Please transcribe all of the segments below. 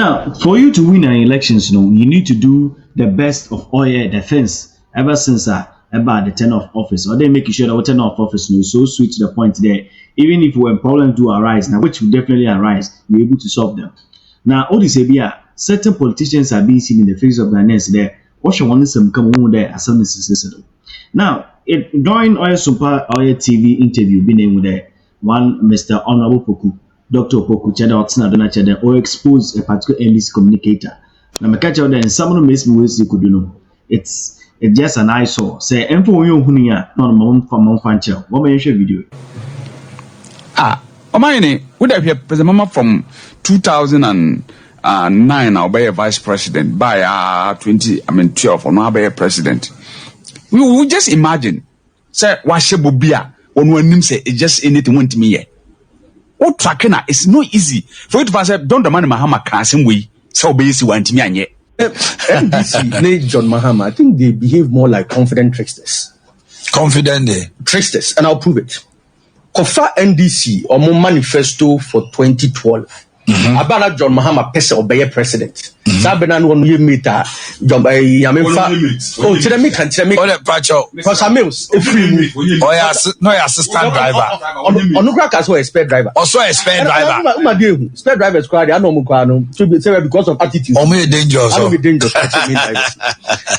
Now, for you to win an elections, you need to do the best of all your defense ever since about the tenure of office, or they making sure that the tenure of office is so sweet to the point there. Even if when problems do arise, now which will definitely arise, you're able to solve them. Now, all this area, certain politicians are being seen in the face of Ghanaians there. What should one some come on there as soon as now, during Oil Super Oil TV interview, being named there, one Mr. Honorable Poku, Dr. Poku, Cheda Otsina Dona Cheda, or expose a particular NDC communicator. Now, my catch out there, and some of the most ways you could know. It's just an eyesore. Say, and for you, Hunia, not a mom from Monfancho. What may you show video? Omani, would I hear President from 2009? I'll be a vice president by 12 or now be a president. We will just imagine, say, Washabubia, when say it's just anything want me here. What tracking it's not easy for you to say, don't the man Mahama Kasim way, so basically want me yet. NDC, John Mahama, I think they behave more like confident tricksters. Confident, tricksters, and I'll prove it. Kofa NDC or more manifesto for 2012. Abana John Mahama pese obeye president. Sabena no ye meter John oh tiremi kan tiremi ole pacho because Amils free no assistant driver onu kra ka so expert driver also expert driver uma dey expert drivers kwa dey anom kwa no say because of attitude omo dangerous so dangerous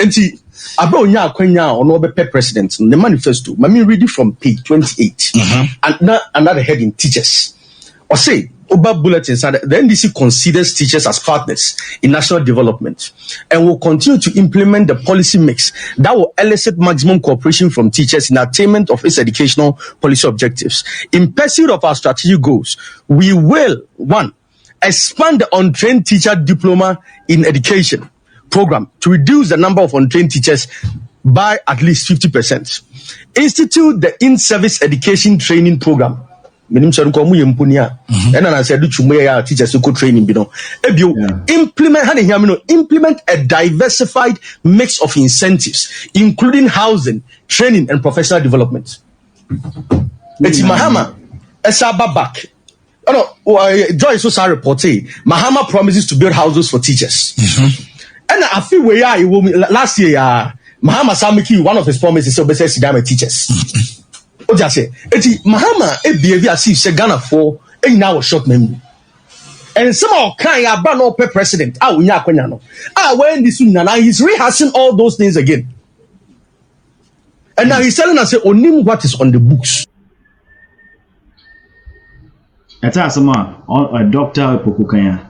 enti aba onya akwanya ono be president the manifesto me read it from page 28 and now another heading teachers or say Oba Bulletin said the NDC considers teachers as partners in national development and will continue to implement the policy mix that will elicit maximum cooperation from teachers in attainment of its educational policy objectives. In pursuit of our strategic goals, we will, one, expand the untrained teacher diploma in education program to reduce the number of untrained teachers by at least 50%. Institute the in-service education training program. Minim sɛ nko mu yɛ mponia ɛna na sɛ do twumu yɛ teachers ko training bi no ebio implement how dey implement a diversified mix of incentives including housing, training and professional development. Eti Mahama esaba back Joy so reporting Mahama promises to build houses for teachers and I feel where last year Mahama Samiki one of his promises so be say sidama teachers. Just say, Mahama, behavior as if Ghana for a now short memory. And somehow can ya ban up president? When this now he's rehashing all those things again. And now he's telling us onim what is on the books. That's a Dr. Pokukanya.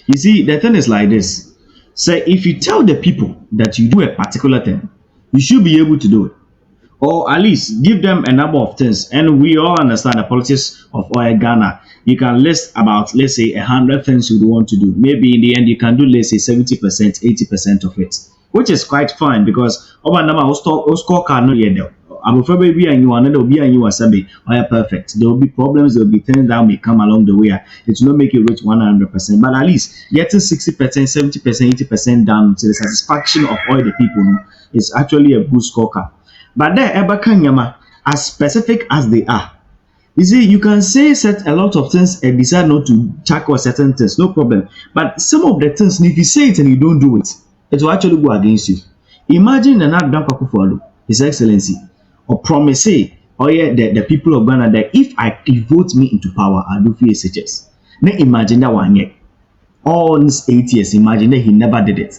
You see, the thing is like this. Say, if you tell the people that you do a particular thing, you should be able to do it. Or at least give them a number of things. And we all understand the politics of oil Ghana. You can list about, let's say, 100 things you want to do. Maybe in the end, you can do, let's say, 70%, 80% of it, which is quite fine because over number scorecard no yet. I'm afraid be and you another be and you are sabi perfect. There will be problems, there will be things that may come along the way. It will not make you reach 100%, but at least getting 60%, 70%, 80% down to the satisfaction of all the people is actually a good scorecard. But there, Ebakanyama, as specific as they are, you see, you can say a lot of things and decide not to tackle certain things, no problem. But some of the things, if you say it and you don't do it, it will actually go against you. Imagine an Adam Pakufalo, His Excellency, or promise, say, oh yeah, the people of Ghana, that if he vote me into power, I'll do for SHS. Now imagine that one year. All these 8 years, imagine that he never did it.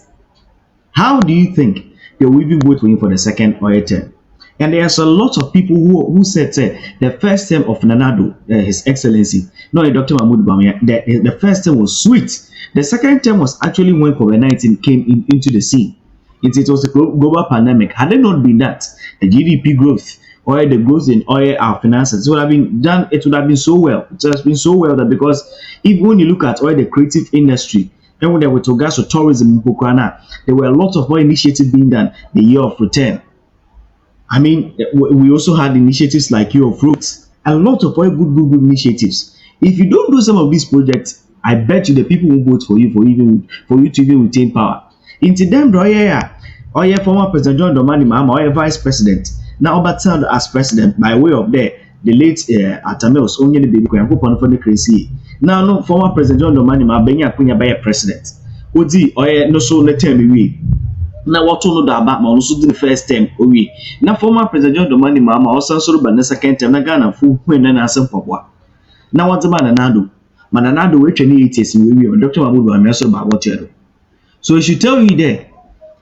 How do you think they will even vote for him for the second or term? And there's a lot of people who said the first term of Nanado, His Excellency, no, Dr. Mahmoud Bawumia, the first term was sweet. The second term was actually when COVID-19 came into the scene. It was a global pandemic. Had it not been that, the GDP growth or the growth in oil, our finances, it would have been done. It would have been so well. It has been so well that because even when you look at oil, the creative industry, then when there were regards to tourism in Pokwana, there were a lot of more initiatives being done. The year of return. I mean, we also had initiatives like Year of Fruits, a lot of good initiatives. If you don't do some of these projects, I bet you the people will vote for you for you to even retain power. Into them, former President John Dramani Mahama, vice president, now overturned as president by way of the late Atamils only the baby Kwan for the crazy. Now no former President John Dramani Mahama Kunya by president. Odi oye no so let me we. Na what no da about ma also the first term we. Na former President John Dramani Mahama also so ba the second term na Ghana fu when na asem papa. Na what man na do we train 8 years we Dr. Mahmoud Bawumia so ba what you. So it should tell you there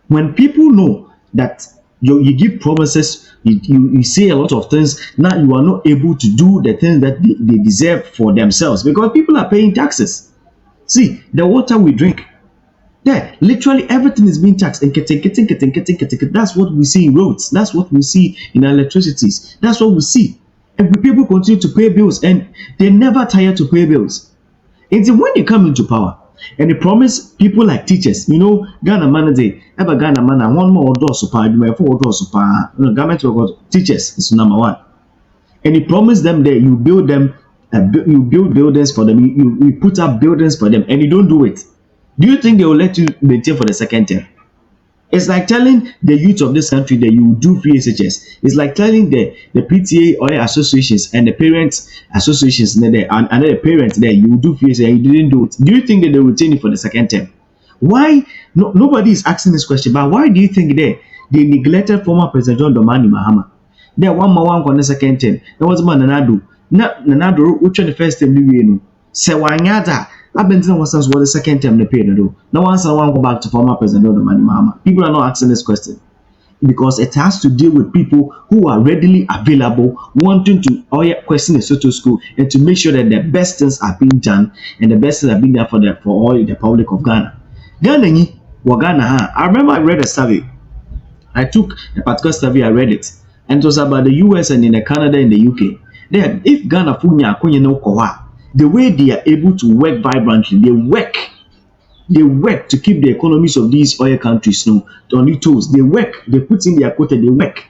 when people know that you give promises, you say a lot of things, now you are not able to do the things that they deserve for themselves because people are paying taxes. See, the water we drink, there, literally everything is being taxed. That's what we see in roads, that's what we see in electricities, that's what we see. And people continue to pay bills and they never tire to pay bills. It's when you come into power, and they promise people like teachers, Ghana man they ever Ghana man one more door super, you may 4 doors super, government workers, teachers is number one. And he promised them that you build them, you build buildings for them, you put up buildings for them, and you don't do it. Do you think they will let you maintain for the second term? It's like telling the youth of this country that you do free SHS. It's like telling the PTA or associations and the parents associations and the parents that you do free SHS and you didn't do it. Do you think that they will retain it for the second term? Why? Nobody is asking this question, but why do you think they neglected former President John Dramani Mahama? There one more on the second term. There was man Nanado which on the first term you Sewanyata. I've been telling ourselves what the second term they paid. No one go back to former President Dramani Mahama. People are not asking this question because it has to deal with people who are readily available, wanting to question the status quo and to make sure that the best things are being done and the best things are being done for all the public of Ghana. I remember I read a survey. I took a particular survey, I read it, and it was about the US and in the Canada and the UK. Then, if Ghana funya kunya no kowa. The way they are able to work vibrantly, they work to keep the economies of these oil countries on the toes. They work, they put in their quota, they work.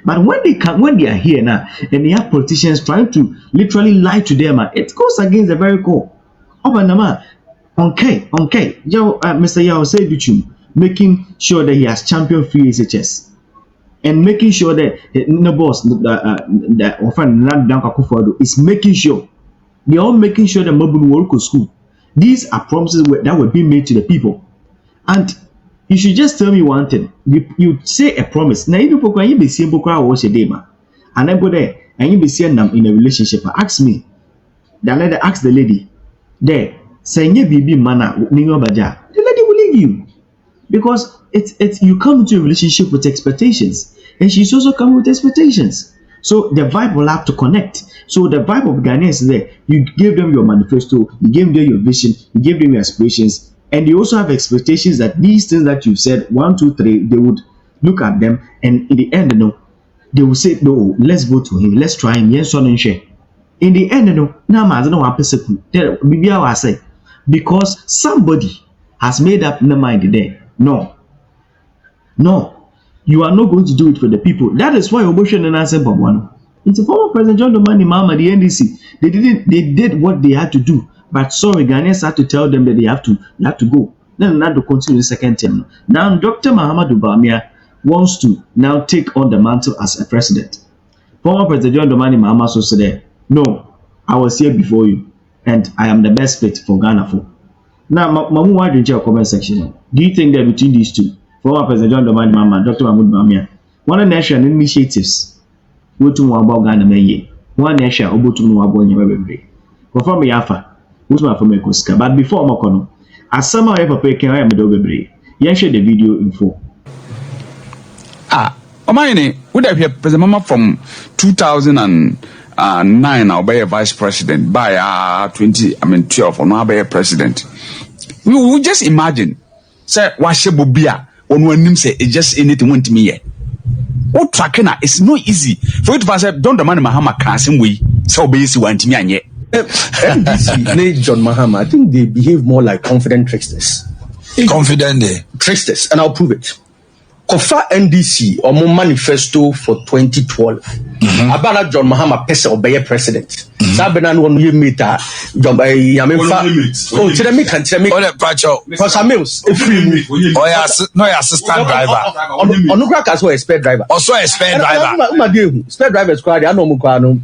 But when they are here now, and they have politicians trying to literally lie to them, it goes against the very core. Okay, Mr. Yao said making sure that he has championed free SHS. And making sure that the boss, that is making sure. They are all making sure that Mabun will go to school. These are promises that were being made to the people. And you should just tell me one thing. You say a promise. Now, if people can be simple, watch a day, man. And I go there and you be seeing them in a relationship. Ask me. Then let ask the lady. There, saying you be mana, the lady will leave you. Because it's you come into a relationship with expectations. And she's also coming with expectations. So the vibe will have to connect. So the vibe of Ghanaians is there. You give them your manifesto, you give them your vision, you give them your aspirations, and they also have expectations that these things that you've said, 1, 2, 3, they would look at them, and in the end, they will say, no, let's vote for him, let's try him, yes, son and share. In the end, now I don't know what maybe I will say, because somebody has made up their mind there. No, you are not going to do it for the people. That is why Obosho and Nancy Babwano. It's a former President John Dramani Mahama, the NDC. They did what they had to do. But sorry, Ghanaians had to tell them that they have to go. Then not to continue the second term. Now Dr. Mahamudu Bawumia wants to now take on the mantle as a president. Former President John Dramani Mahama also said, no, I was here before you, and I am the best fit for Ghana for. Now, Mamu, why didn't you comment section? Do you think that between these two, former President John Dramani Mahama and Dr. Mahamudu Bawumia, one of the national initiatives what to about Ghana may one nation or to know about your baby. Before me, Alpha, who's my for Mekoska, but before Mokono, as somehow ever pay can I am a doggery. Yes, share the video info. Omani, would have President Mama from 2009 I'll be a vice president by 12 or now be a president. We will just imagine, say, Washabubia, when one say it's just anything want me yet. What tracking it's not easy for you to say don't the man Mahama can same way so basically want me anye. NDC, John Mahama, I think they behave more like confident tricksters. Confident tricksters, and I'll prove it. Kofa NDC or mo manifesto for 2012. Abana John Mahama pese obeye president. Sabena no ye meter John Yamefa. Oh, Chiremi can tell me. Ole Pacho. Because Amils, a free Oh, yeah, no, assistant driver. Onukra as well, spare driver. Also a spare driver. Spare driver squad, I know Mukano,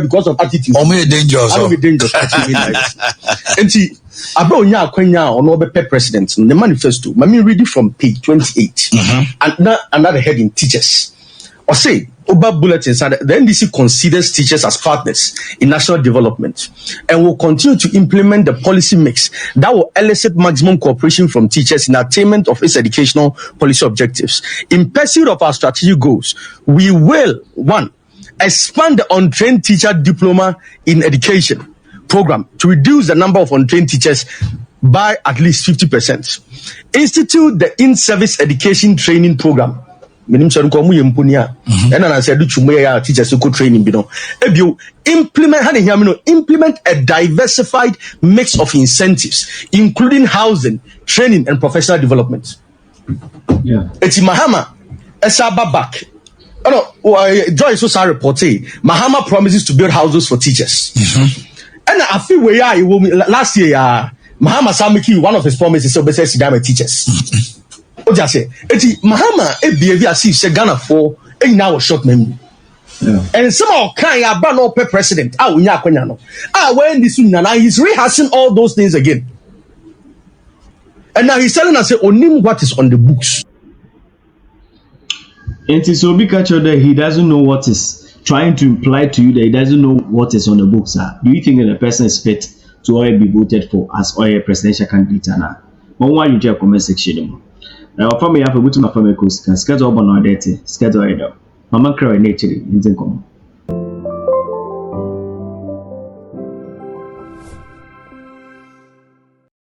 because of attitude. Oh, me dangerous. I don't be dangerous. And see, about Nya Quenya or no be president, the manifesto, Mami read it from page 28. And now another heading teachers. Or say, Oba Bulletin said the NDC considers teachers as partners in national development and will continue to implement the policy mix that will elicit maximum cooperation from teachers in attainment of its educational policy objectives. In pursuit of our strategic goals, we will, one, expand the untrained teacher diploma in education program to reduce the number of untrained teachers by at least 50%. Institute the in-service education training program. Minim sɛ nko mu yɛ mponia ɛna na sɛ do twumu yɛ teachers ko training bi no ebio implement how dey no implement a diversified mix of incentives including housing, training and professional development. Eti Mahama esaba back. Joy so reporting Mahama promises to build houses for teachers. And I feel where last year Mahama Samiki, one of his promises so best sidama teachers. Just say, Mahama, behavior as if say Ghana for a now short memory. And somehow can ya ban up president. When this now he's rehashing all those things again. And now he's telling us onim what is on the books. And so because that he doesn't know what is trying to imply to you that he doesn't know what is on the books. Do you think that the person is fit to already be voted for as a presidential candidate? Why you just comment section? Now, for me, I have a good my family schedule on our date, schedule it up. Mama cry nature, in the